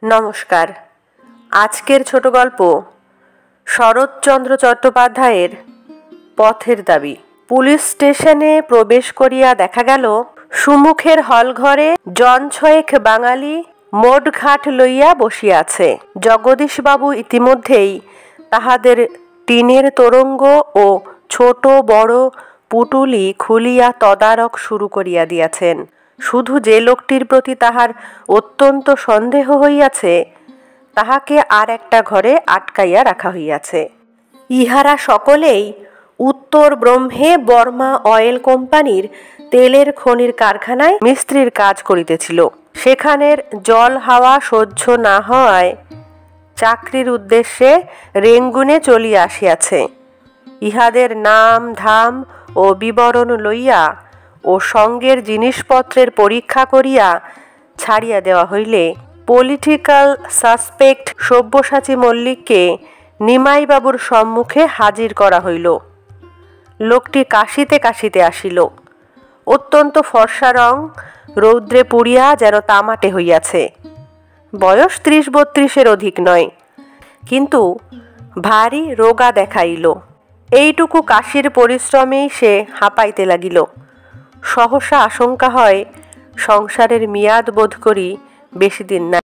নমস্কার। আজকের ছোট গল্প শরৎচন্দ্র চট্টোপাধ্যায়ের পথের দাবি। পুলিশ স্টেশনে প্রবেশ করিয়া দেখা গেল সুমুখের হলঘরে জন ছয়েক বাঙালি মোটঘাট লইয়া বসিয়াছে। জগদীশবাবু ইতিমধ্যেই তাহাদের টিনের তোরঙ্গ ও ছোট বড় পুটুলি খুলিয়া তদারক শুরু করিয়া দিয়াছেন। শুধু যে লোকটির প্রতি তাহার অত্যন্ত সন্দেহ হইয়াছে তাহাকে আর একটা ঘরে আটকাইয়া রাখা হইয়াছে। ইহারা সকলেই উত্তর ব্রহ্মে বর্মা অয়েল কোম্পানির তেলের খনির কারখানায় মিস্ত্রির কাজ করিতেছিল। সেখানের জল হাওয়া সহ্য না হওয়ায় চাকরির উদ্দেশ্যে রেঙ্গুনে চলিয়া আসিয়াছে। ইহাদের নাম ধাম ও বিবরণ লইয়া ও সঙ্গের জিনিসপত্রের পরীক্ষা করিয়া ছাড়িয়া দেওয়া হইলে পলিটিক্যাল সাসপেক্ট সব্যসাচী মল্লিককে নিমাইবাবুর সম্মুখে হাজির করা হইল। লোকটি কাশিতে কাশিতে আসিল। অত্যন্ত ফর্সা রং, রৌদ্রে পুড়িয়া যেন তামাটে হইয়াছে। বয়স ৩০-৩২ অধিক নয়, কিন্তু ভারী রোগা দেখাইল। এইটুকু কাশির পরিশ্রমেই সে হাঁপাইতে লাগিল। সহসা আশঙ্কা হয় সংসারের মেয়াদ বোধ করি বেশি দিন না।